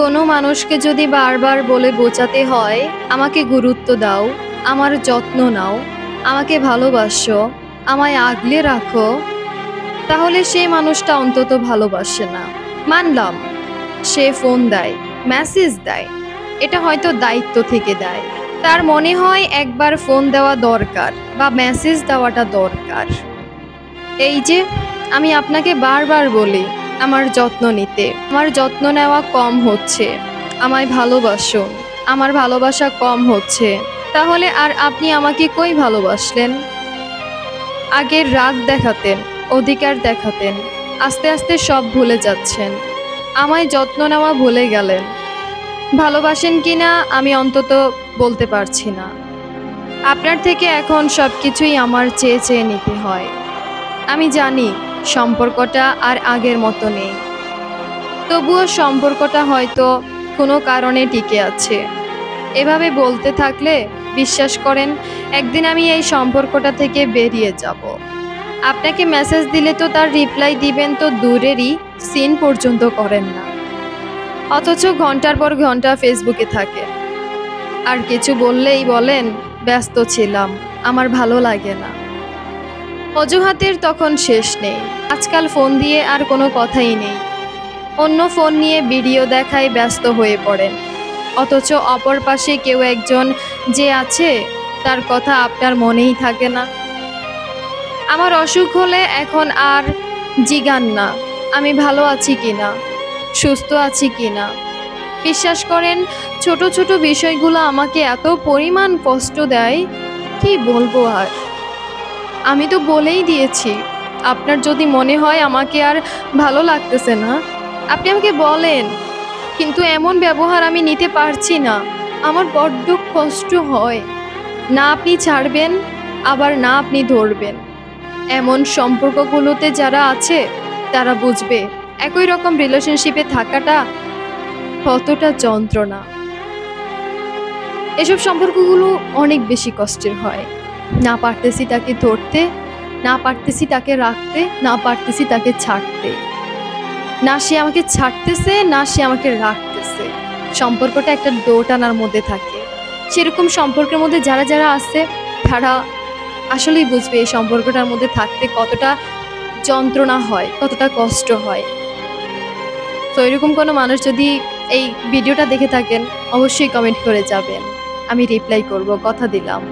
কোনো মানুষকে যদি বারবার বলে বোঝাতে হয়, আমাকে গুরুত্ব দাও, আমার যত্ন নাও, আমাকে ভালোবাসো, আমায় আগলে রাখো, তাহলে সেই মানুষটা অন্তত ভালোবাসে না। মানলাম সে ফোন দেয়, মেসেজ দেয়, এটা হয়তো দায়িত্ব থেকে দেয়। তার মনে হয় একবার ফোন দেওয়া দরকার বা মেসেজ দেওয়াটা দরকার। এই যে আমি আপনাকে বারবার বলি আমার যত্ন নিতে, আমার যত্ন নেওয়া কম হচ্ছে, আমায় ভালোবাসুন, আমার ভালোবাসা কম হচ্ছে, তাহলে আর আপনি আমাকে কই ভালোবাসলেন? আগের রাগ দেখাতেন, অধিকার দেখাতেন, আস্তে আস্তে সব ভুলে যাচ্ছেন, আমায় যত্ন নেওয়া ভুলে গেলেন। ভালোবাসেন কিনা আমি অন্তত বলতে পারছি না। আপনার থেকে এখন সব কিছুই আমার চেয়ে চেয়ে নিতে হয়। আমি জানি সম্পর্কটা আর আগের মতো নেই, তবুও সম্পর্কটা হয়তো কোনো কারণে টিকে আছে। এভাবে বলতে থাকলে বিশ্বাস করেন একদিন আমি এই সম্পর্কটা থেকে বেরিয়ে যাব। আপনাকে মেসেজ দিলে তো তার রিপ্লাই দিবেন তো দূরেরই, সিন পর্যন্ত করেন না, অথচ ঘন্টার পর ঘন্টা ফেসবুকে থাকেন। আর কিছু বললেই বলেন ব্যস্ত ছিলাম, আমার ভালো লাগে না। অজুহাতের তখন শেষ নেই। আজকাল ফোন দিয়ে আর কোনো কথাই নেই, অন্য ফোন নিয়ে ভিডিও দেখায় ব্যস্ত হয়ে পড়েন, অথচ অপর পাশে কেউ একজন যে আছে তার কথা আপনার মনেই থাকে না। আমার অসুখ হলে এখন আর জিগান না আমি ভালো আছি কিনা, সুস্থ আছি কিনা। বিশ্বাস করেন ছোট ছোট বিষয়গুলো আমাকে এত পরিমাণ কষ্ট দেয়, কি বলবো আর। আমি তো বলেই দিয়েছি, আপনার যদি মনে হয় আমাকে আর ভালো লাগতেছে না, আপনি আমাকে বলেন, কিন্তু এমন ব্যবহার আমি নিতে পারছি না। আমার বড্ড কষ্ট হয়। না আপনি ছাড়বেন, আবার না আপনি ধরবেন। এমন সম্পর্কগুলোতে যারা আছে তারা বুঝবে একই রকম রিলেশনশিপে থাকাটা কতটা যন্ত্রণা। এসব সম্পর্কগুলো অনেক বেশি কষ্টের হয়। না পারতেছি তাকে ধরতে, না পারতেছি তাকে রাখতে, না পারতেছি তাকে ছাড়তে। না সে আমাকে ছাড়তেছে, না সে আমাকে রাখতেছে। সম্পর্কটা একটা দোটানার মধ্যে থাকে। সেরকম সম্পর্কের মধ্যে যারা যারা আছে তারা আসলেই বুঝবে এই সম্পর্কটার মধ্যে থাকতে কতটা যন্ত্রণা হয়, কতটা কষ্ট হয়। তো এরকম কোনো মানুষ যদি এই ভিডিওটা দেখে থাকেন অবশ্যই কমেন্ট করে যাবেন, আমি রিপ্লাই করব, কথা দিলাম।